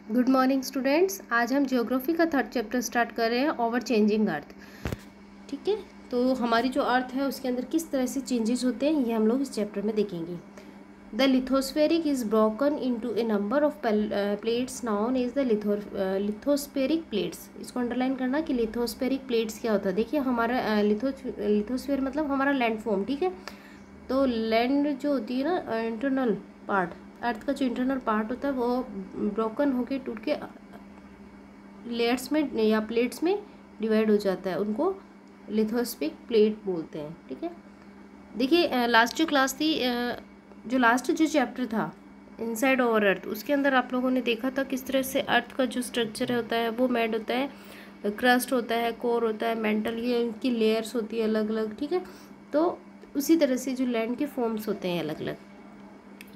Good morning students. आज हम geography का थर्ड चैप्टर स्टार्ट कर रहे हैं, ओवर चेंजिंग अर्थ। ठीक है, तो हमारी जो अर्थ है उसके अंदर किस तरह से चेंजेस होते हैं ये हम लोग इस चैप्टर में देखेंगे। The lithospheric is broken into A number of plates noun is the lithospheric plates. इसको अंडरलाइन करना कि लिथोस्फेरिक प्लेट्स क्या होता है। देखिए हमारा लिथोस्फेयर मतलब हमारा लैंड फॉर्म। ठीक है, तो लैंड जो होती है ना, इंटरनल पार्ट, अर्थ का जो इंटरनल पार्ट होता है वो ब्रोकन होके टूट के लेयर्स में या प्लेट्स में डिवाइड हो जाता है, उनको लिथोस्फेरिक प्लेट बोलते हैं। ठीक है, देखिए लास्ट जो क्लास थी, लास्ट जो चैप्टर था इनसाइड ओवर अर्थ, उसके अंदर आप लोगों ने देखा था किस तरह से अर्थ का जो स्ट्रक्चर होता है वो मेड होता है, क्रस्ट होता है, कोर होता है, मेंटल, ये उनकी लेयर्स होती है अलग अलग। ठीक है, तो उसी तरह से जो लैंड के फॉर्म्स होते हैं अलग अलग।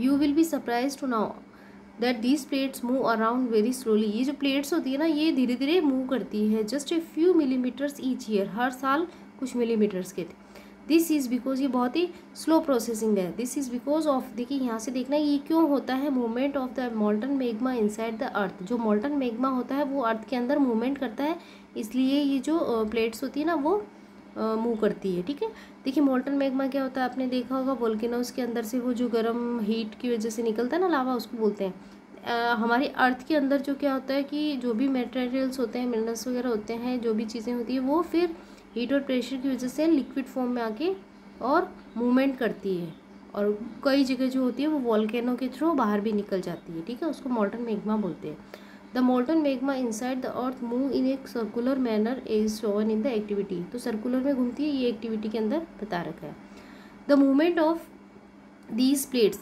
You will be surprise to know that these plates move around very slowly. ये जो प्लेट्स होती है ना, ये धीरे धीरे मूव करती है, just a few millimetres each year, हर साल कुछ मिलीमीटर्स के। दिस इज़ बिकॉज, ये बहुत ही स्लो प्रोसेसिंग है। दिस इज़ बिकॉज ऑफ, देखिए यहाँ से देखना ये क्यों होता है, movement of the molten magma inside the earth. जो मोल्टन मैग्मा होता है वो अर्थ के अंदर मूवमेंट करता है, इसलिए ये जो प्लेट्स होती है ना वो मूव करती है। ठीक है, देखिए मोल्टन मैग्मा क्या होता है, आपने देखा होगा वोल्केनोस के अंदर से वो जो गर्म हीट की वजह से निकलता है ना लावा, उसको बोलते हैं। हमारे अर्थ के अंदर जो क्या होता है कि जो भी मटेरियल्स होते हैं, मिनरल्स वगैरह होते हैं, जो भी चीज़ें होती है वो फिर हीट और प्रेशर की वजह से लिक्विड फॉर्म में आके और मूवमेंट करती है, और कई जगह जो होती है वो वोल्केनो के थ्रू बाहर भी निकल जाती है। ठीक है, उसको मोल्टन मैग्मा बोलते हैं। The molten magma inside the earth move in एक circular manner is shown in the activity. तो सर्कुलर में घूमती है, ये एक्टिविटी के अंदर बता रखा है। The movement of these plates,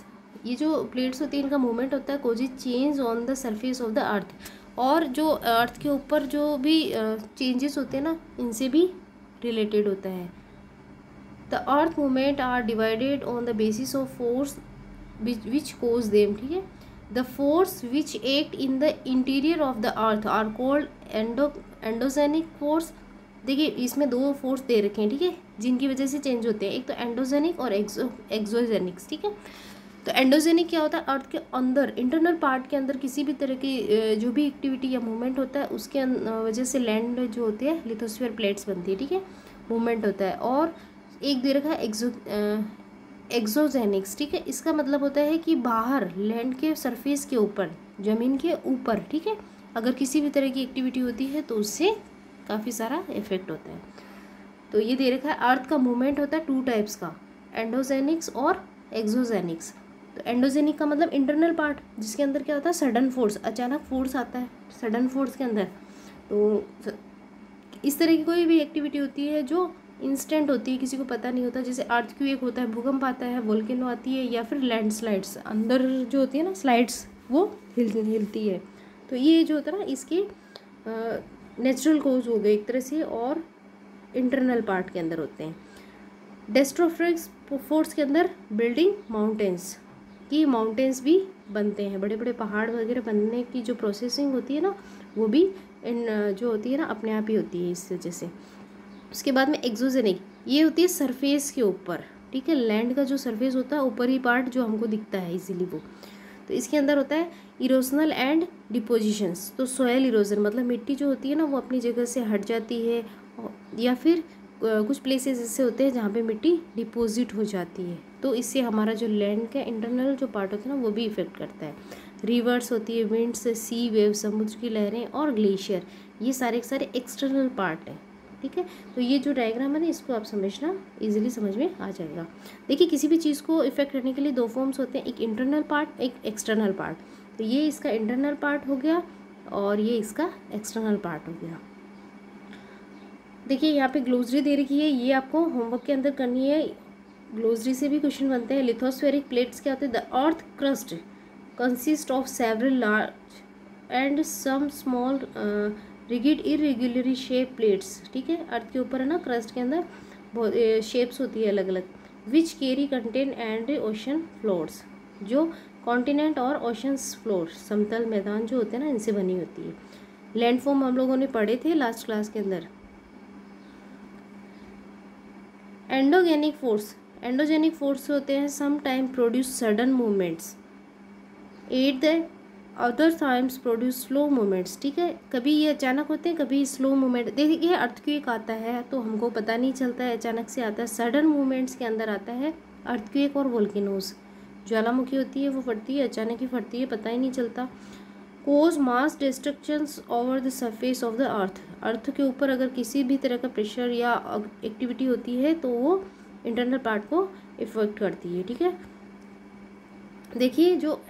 ये जो प्लेट्स होती है इनका मूवमेंट होता है causes change on the surface of the अर्थ। और जो अर्थ के ऊपर जो भी चेंजेस होते हैं ना, इनसे भी रिलेटेड होता है। The earth movement are divided on the basis of force which cause them. ठीक है, the force which act in the interior of the earth are called endogenic force. देखिए इसमें दो फोर्स दे रखे हैं, ठीक है, जिनकी वजह से चेंज होते हैं, एक तो एंडोजेनिक और एक्सोजेनिक्स। ठीक है, तो एंडोजेनिक क्या होता है, अर्थ के अंदर इंटरनल पार्ट के अंदर किसी भी तरह की जो भी एक्टिविटी या मूवमेंट होता है उसके वजह से लैंड जो होती है लिथोस्फीयर प्लेट्स बनती है। ठीक है, मूवमेंट होता है। और एक दे रखा है एक्सोजेनिक्स। ठीक है, इसका मतलब होता है कि बाहर लैंड के सरफेस के ऊपर, ज़मीन के ऊपर, ठीक है, अगर किसी भी तरह की एक्टिविटी होती है तो उससे काफ़ी सारा इफेक्ट होता है। तो ये दे रखा है अर्थ का मूवमेंट होता है टू टाइप्स का, एंडोजेनिक्स और एक्सोजेनिक्स। तो एंडोजेनिक का मतलब इंटरनल पार्ट, जिसके अंदर क्या होता है, सडन फोर्स, अचानक फोर्स आता है सडन फोर्स के अंदर। तो इस तरह की कोई भी एक्टिविटी होती है जो इंस्टेंट होती है, किसी को पता नहीं होता, जैसे अर्थक्वेक होता है, भूकंप आता है, वोल्केनो आती है, या फिर लैंडस्लाइड्स अंदर जो होती है ना स्लाइड्स, वो हिलती है। तो ये जो होता है ना, इसके नेचुरल कोज हो गए एक तरह से, और इंटरनल पार्ट के अंदर होते हैं। डेस्ट्रोफिक्स फोर्स के अंदर बिल्डिंग माउंटेन्स, की माउंटेन्स भी बनते हैं, बड़े बड़े पहाड़ वगैरह बनने की जो प्रोसेसिंग होती है ना, वो भी जो होती है ना अपने आप ही होती है इस वजह से। उसके बाद में एक्सोजेनिक, ये होती है सरफेस के ऊपर। ठीक है, लैंड का जो सरफेस होता है ऊपर ही पार्ट जो हमको दिखता है इजीली वो, तो इसके अंदर होता है इरोजनल एंड डिपोजिशंस। तो सॉयल इरोजन मतलब मिट्टी जो होती है ना वो अपनी जगह से हट जाती है, या फिर कुछ प्लेसेस ऐसे होते हैं जहाँ पे मिट्टी डिपॉजिट हो जाती है, तो इससे हमारा जो लैंड का इंटरनल जो पार्ट होता है ना वो भी इफेक्ट करता है। रिवर्स होती है, विंड्स, सी वेव, समुद्र की लहरें, और ग्लेशियर, ये सारे के सारे एक्सटर्नल पार्ट हैं। ठीक है, तो ये जो डायग्राम है ना, इसको आप समझना, इजीली समझ में आ जाएगा। देखिए किसी भी चीज़ को इफेक्ट करने के लिए दो फॉर्म्स होते हैं, एक इंटरनल पार्ट, एक एक्सटर्नल पार्ट। तो ये इसका इंटरनल पार्ट हो गया और ये इसका एक्सटर्नल पार्ट हो गया। देखिए यहाँ पे ग्लोसरी दे रखी है, ये आपको होमवर्क के अंदर करनी है, ग्लोसरी से भी क्वेश्चन बनते हैं। लिथोस्फेरिक प्लेट्स क्या होते हैं, the earth crust consist of several large and some small rigid irregularly shape plates. ठीक है, अर्थ के ऊपर है ना, क्रस्ट के अंदर बहुत शेप्स होती है अलग अलग, which carry contain and ocean floors, जो कॉन्टिनेंट और ओशंस फ्लोर, समतल मैदान जो होते हैं ना, इनसे बनी होती है। लैंडफॉर्म हम लोगों ने पढ़े थे लास्ट क्लास के अंदर। एंडोजेनिक फोर्स, एंडोजेनिक फोर्स होते हैं some time produce sudden movements at the other times produce slow movements, ठीक है, कभी ये अचानक होते हैं, कभी स्लो मूवमेंट। देखिए अर्थक्वेक आता है तो हमको पता नहीं चलता है, अचानक से आता है। सडन मूवमेंट्स के अंदर आता है अर्थक्वेक और वोल्केनोज। ज्वालामुखी होती है वो फटती है, अचानक ही फटती है, पता ही नहीं चलता। Cause mass destructions over the surface of the earth, earth के ऊपर अगर किसी भी तरह का प्रेशर या एक्टिविटी होती है तो वो इंटरनल पार्ट को इफेक्ट करती है, ठीक है। देखिए जो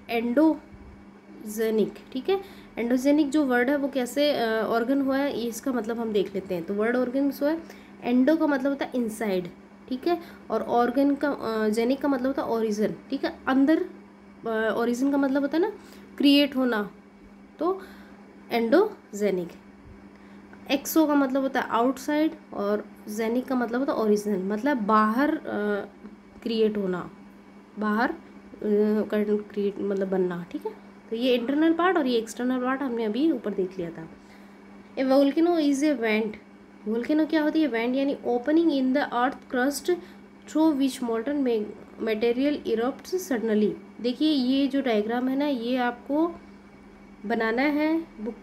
एंडोजेनिक, ठीक है, एंडोजेनिक जो वर्ड है वो कैसे ऑर्गन हुआ है, ये इसका मतलब हम देख लेते हैं। तो वर्ड ऑर्गन हुआ है, एंडो का मतलब होता है इनसाइड, ठीक है, और ऑर्गन का जेनिक का मतलब होता है ओरिजिन, ठीक है, अंदर। ओरिजिन का मतलब होता है ना क्रिएट होना, तो एंडोजेनिक। एक्सो का मतलब होता है आउटसाइड और जेनिक का मतलब होता है ओरिजिनल, मतलब बाहर क्रिएट होना, बाहर क्रिएट मतलब बनना, ठीक है। तो ये इंटरनल पार्ट और ये एक्सटर्नल पार्ट हमने अभी ऊपर देख लिया था। A volcano is a vent, volcano क्या होती है, वेंट यानी opening in the earth crust through which molten material erupts suddenly. देखिए ये जो डायग्राम है ना, ये आपको बनाना है बुक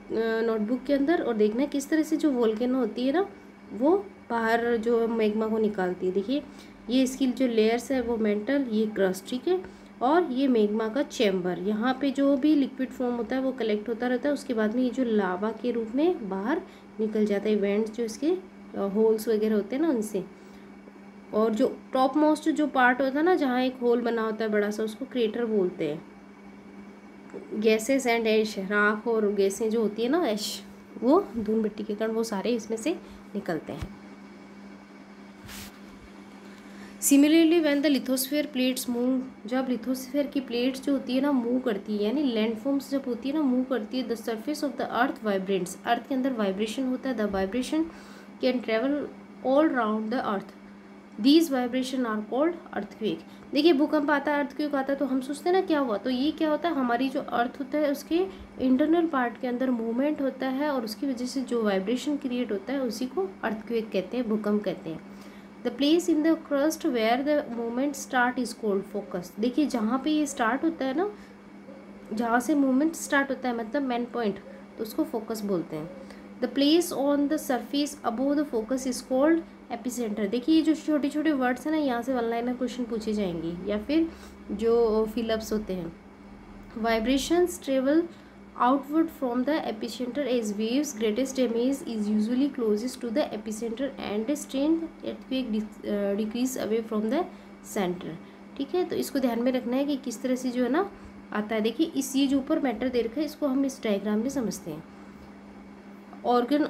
नोटबुक के अंदर और देखना है किस तरह से जो वोल्केनो होती है ना वो बाहर जो मैग्मा को निकालती है। देखिए ये इसकी जो लेयर्स है वो मेंटल, ये क्रस्ट, ठीक है, और ये मैग्मा का चैम्बर। यहाँ पे जो भी लिक्विड फॉर्म होता है वो कलेक्ट होता रहता है, उसके बाद में ये जो लावा के रूप में बाहर निकल जाता है, वेंट्स जो इसके होल्स वगैरह होते हैं ना उनसे। और जो टॉप मोस्ट जो पार्ट होता है ना, जहाँ एक होल बना होता है बड़ा सा, उसको क्रेटर बोलते हैं। गैसेस एंड ऐश, राख और गैसें जो होती है ना, ऐश, वो धूल मिट्टी के कण, वो सारे इसमें से निकलते हैं। Similarly when the lithosphere plates move, जब लिथोस्फीयर की प्लेट्स जो होती है ना मूव करती है, यानी लैंडफॉर्म्स जब होती है ना मूव करती है, the surface of the earth vibrates, earth के अंदर वाइब्रेशन होता है। The vibration can travel all round the earth, these vibration are called earthquake. देखिए भूकंप आता है, अर्थक्वेक आता है, तो हम सोचते हैं ना क्या हुआ, तो ये क्या होता है, हमारी जो अर्थ होता है उसके इंटरनल पार्ट के अंदर मूवमेंट होता है और उसकी वजह से जो वाइब्रेशन क्रिएट होता है उसी को अर्थक्वेक कहते हैं, भूकंप कहते हैं। The place in the crust where the movement start is called focus. देखिए जहाँ पे ये स्टार्ट होता है ना, जहाँ से मूवमेंट स्टार्ट होता है मतलब मेन पॉइंट, तो उसको फोकस बोलते हैं। The place on the surface above the focus is called epicentre. देखिए ये जो छोटे छोटे वर्ड्स हैं ना, यहाँ से वन लाइनर क्वेश्चन पूछे जाएंगे या फिर जो फिलअप्स होते हैं। Vibrations travel outward from the epicentre as waves, greatest damage is usually closest to the epicentre and strength earthquake decreases away from the centre, ठीक है। तो इसको ध्यान में रखना है कि किस तरह से जो है ना आता है। देखिए इस ये जो ऊपर मैटर दे रखा है इसको हम इस डायग्राम में समझते हैं। Organ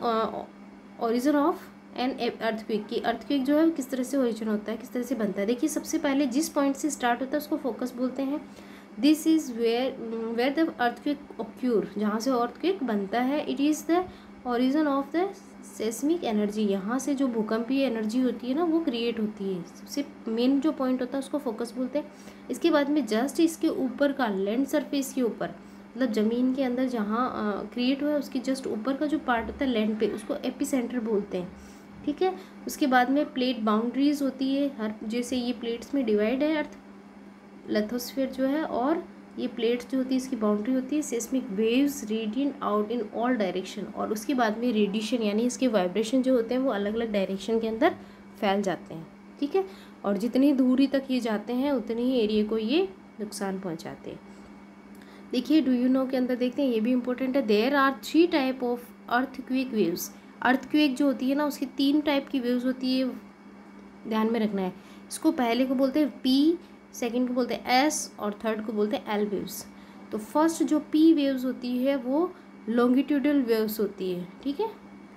origin of an earthquake की, अर्थक्वेक जो है किस तरह से ओरिजिन होता है, किस तरह से बनता है। देखिए सबसे पहले जिस पॉइंट से स्टार्ट होता है उसको फोकस बोलते हैं। This is where the earthquake occur, जहाँ से अर्थक्वेक बनता है। It is the origin of the seismic energy, यहाँ से जो भूकंपीय एनर्जी होती है ना वो क्रिएट होती है। सबसे मेन जो पॉइंट होता है उसको फोकस बोलते हैं। इसके बाद में जस्ट इसके ऊपर का लैंड सरफेस के ऊपर, मतलब ज़मीन के अंदर जहाँ क्रिएट हुआ है उसके जस्ट ऊपर का जो पार्ट होता है लैंड पे, उसको एपिसेंटर बोलते हैं, ठीक है। उसके बाद में प्लेट बाउंड्रीज होती है, हर जैसे ये प्लेट्स में डिवाइड है अर्थ लिथोस्फीयर जो है, और ये प्लेट्स जो होती है इसकी बाउंड्री होती है। Seismic waves radiate out in all direction, और उसके बाद में रेडिएशन यानी इसके वाइब्रेशन जो होते हैं वो अलग अलग डायरेक्शन के अंदर फैल जाते हैं, ठीक है। और जितनी दूरी तक ये जाते हैं उतनी ही एरिया को ये नुकसान पहुँचाते हैं। देखिए डू यू नो के अंदर देखते हैं, ये भी इंपॉर्टेंट है। There are 3 type of earthquake waves. Earthquake जो होती है ना उसकी 3 टाइप की वेव्स होती है, ध्यान में रखना है। इसको पहले को बोलते हैं पी, सेकंड को बोलते हैं एस और थर्ड को बोलते हैं एल वेव्स। तो फर्स्ट जो पी वेव्स होती है वो लॉन्गिट्यूडल वेव्स होती है, ठीक है।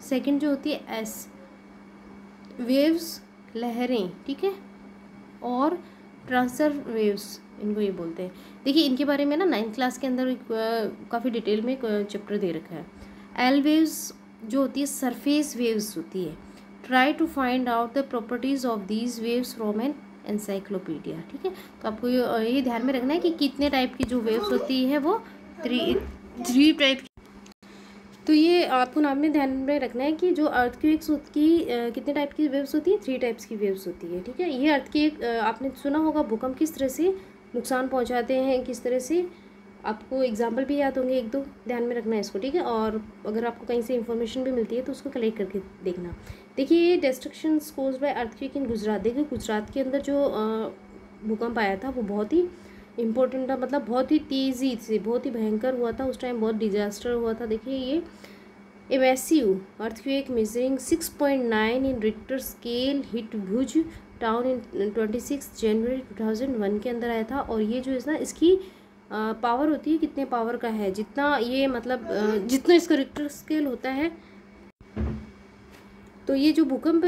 सेकंड जो होती है एस वेव्स, लहरें, ठीक है, और ट्रांसफर वेव्स इनको ये बोलते हैं। देखिए इनके बारे में ना 9th क्लास के अंदर काफ़ी डिटेल में एक चैप्टर दे रखा है। एल वेव्स जो होती है सरफेस वेव्स होती है। Try to find out the properties of these waves from an encyclopaedia, ठीक है। तो आपको ये ध्यान में रखना है कि कितने टाइप की जो वेव्स होती है वो 3 टाइप की। तो ये आपको नाम में ध्यान में रखना है कि जो अर्थक्वेक्स की कितने टाइप की वेव्स होती है, 3 टाइप्स की वेव्स होती है, ठीक है। ये अर्थक्वेक आपने सुना होगा भूकंप किस तरह से नुकसान पहुंचाते हैं, किस तरह से आपको एग्जाम्पल भी याद होंगे, एक दो ध्यान में रखना है इसको, ठीक है। और अगर आपको कहीं से इन्फॉर्मेशन भी मिलती है तो उसको कलेक्ट करके देखना। देखिए ये डिस्ट्रक्शन कोज्ड बाय अर्थक्वेक इन गुजरात। देखिए गुजरात के अंदर जो भूकंप आया था वो बहुत ही इम्पोर्टेंट था, मतलब बहुत ही तेज़ी से, बहुत ही भयंकर हुआ था उस टाइम, बहुत डिजास्टर हुआ था। देखिए ये a massive earthquake measuring 6.9 in Richter scale hit Bhuj town in 26 जनवरी 2001 के अंदर आया था। और ये जो है ना इसकी पावर होती है, कितने पावर का है, जितना ये मतलब जितना इसका रिक्टर स्केल होता है। तो ये जो भूकंप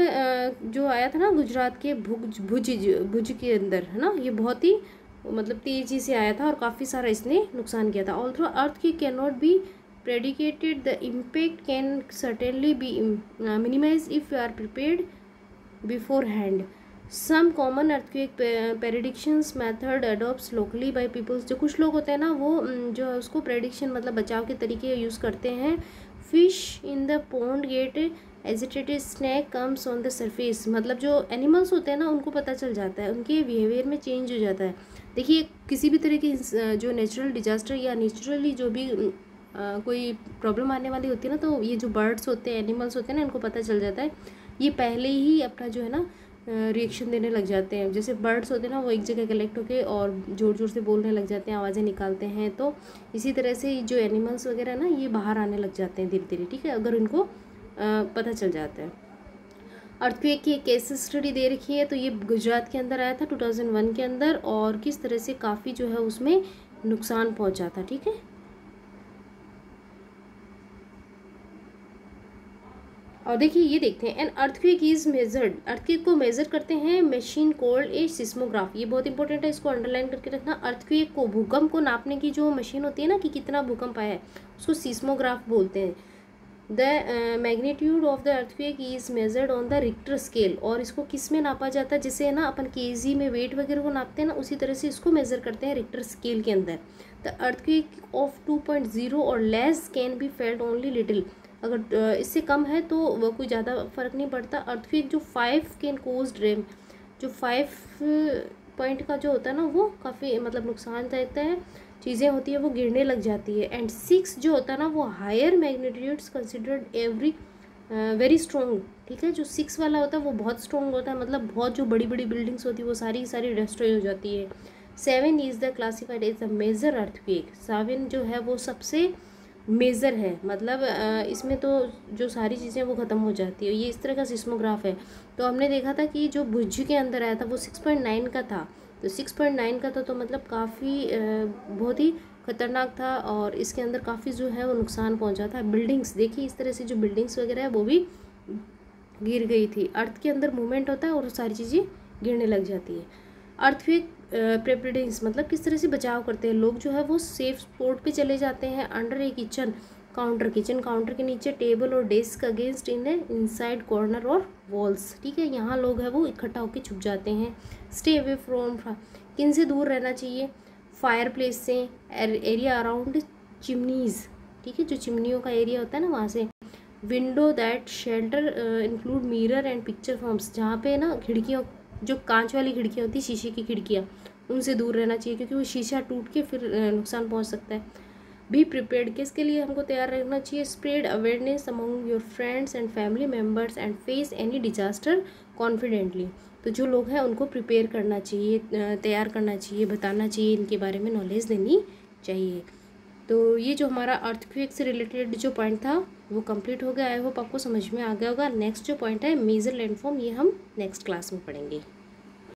जो आया था ना गुजरात के भुज के अंदर, है ना, ये बहुत ही मतलब तेज़ी से आया था और काफ़ी सारा इसने नुकसान किया था। ऑल्सो अर्थ की can not be predicated, the impact can certainly be minimise if you are prepared beforehand. Some common earthquake predictions method adopt locally by peoples. जो कुछ लोग होते हैं ना वो जो है उसको प्रेडिक्शन मतलब बचाव के तरीके यूज़ करते हैं। Fish in the pond get agitated snake comes on the surface. मतलब जो एनिमल्स होते हैं ना उनको पता चल जाता है, उनके बिहेवियर में चेंज हो जाता है। देखिए किसी भी तरह की जो नेचुरल डिजास्टर या नेचुरली जो भी कोई प्रॉब्लम आने वाली होती है ना, तो ये जो बर्ड्स होते हैं, एनिमल्स होते हैं ना, इनको पता चल जाता है। ये पहले ही अपना जो है ना रिएक्शन देने लग जाते हैं। जैसे बर्ड्स होते हैं ना वो एक जगह कलेक्ट होके और ज़ोर ज़ोर से बोलने लग जाते हैं, आवाज़ें निकालते हैं। तो इसी तरह से जो एनिमल्स वगैरह ना ये बाहर आने लग जाते हैं धीरे धीरे, ठीक है, अगर इनको पता चल जाता है। अर्थक्वेक की एक केस स्टडी दे रखी है। तो ये गुजरात के अंदर आया था 2001 के अंदर, और किस तरह से काफ़ी जो है उसमें नुकसान पहुंचा था, ठीक है। और देखिए ये देखते हैं, an earthquake is measured. Earthquake को मेजर करते हैं मशीन कॉल्ड ए सिस्मोग्राफ। ये बहुत इंपॉर्टेंट है, इसको अंडरलाइन करके रखना। अर्थक्वेक को, भूकंप को नापने की जो मशीन होती है ना कि कितना भूकंप आया है, उसको सिस्मोग्राफ बोलते हैं। The magnitude of the earthquake is measured on the Richter scale. और इसको किस में नापा जाता है, जैसे ना अपन केजी में वेट वगैरह को नापते हैं ना, उसी तरह से इसको मेजर करते हैं रिक्टर स्केल के अंदर। द अर्थक्वेक ऑफ 2.0 और less can be felt only little. अगर इससे कम है तो वो कोई ज़्यादा फर्क नहीं पड़ता। अर्थक्वेक जो 5 कैन कोज ड्रेम, जो 5 पॉइंट का जो होता है ना वो काफ़ी मतलब नुकसान देता है, चीज़ें होती है वो गिरने लग जाती है। एंड 6 जो होता है ना वो higher magnitudes considered every very strong, ठीक है। जो 6 वाला होता है वो बहुत स्ट्रॉन्ग होता है, मतलब बहुत जो बड़ी बड़ी बिल्डिंग्स होती है वो सारी सारी डिस्ट्रॉय हो जाती है। 7 is the classified as the major earthquake. 7 जो है वो सबसे मेज़र है, मतलब इसमें तो जो सारी चीज़ें वो ख़त्म हो जाती है। ये इस तरह का सिस्मोग्राफ है। तो हमने देखा था कि जो भुज के अंदर आया था वो 6.9 का था। तो 6.9 का था तो मतलब काफ़ी बहुत ही ख़तरनाक था, और इसके अंदर काफ़ी जो है वो नुकसान पहुंचा था। बिल्डिंग्स देखिए इस तरह से जो बिल्डिंग्स वगैरह है वो भी गिर गई थी। अर्थ के अंदर मूवमेंट होता है और सारी चीज़ें गिरने लग जाती है। अर्थक्वेक प्रिपरेशंस मतलब किस तरह से बचाव करते हैं लोग, जो है वो सेफ स्पॉट पे चले जाते हैं। अंडर ए किचन काउंटर, किचन काउंटर के नीचे टेबल और desk against in inside corner और वॉल्स, ठीक है, यहाँ लोग है वो इकट्ठा होकर छुप जाते हैं। स्टे अवे फ्रॉम, किन से दूर रहना चाहिए, फायर प्लेस से, एरिया अराउंड चिमनीज़, ठीक है, जो चिमनियों का एरिया होता है ना वहाँ से। Window that shelter include mirror and picture forms, जहाँ पे ना खिड़कियों, जो कांच वाली खिड़कियाँ होती है, शीशे की खिड़कियाँ, उनसे दूर रहना चाहिए क्योंकि वो शीशा टूट के फिर नुकसान पहुंच सकता है। बी प्रिपेयर्ड, किसके लिए हमको तैयार रहना चाहिए। Spread awareness among your friends and family members and face any disaster confidently. तो जो लोग हैं उनको प्रिपेयर करना चाहिए, तैयार करना चाहिए, बताना चाहिए, इनके बारे में नॉलेज देनी चाहिए। तो ये जो हमारा अर्थक्वेक से रिलेटेड जो पॉइंट था वो कंप्लीट हो गया। आई होप आपको समझ में आ गया होगा। नेक्स्ट जो पॉइंट है मेजर लैंडफॉर्म, ये हम नेक्स्ट क्लास में पढ़ेंगे।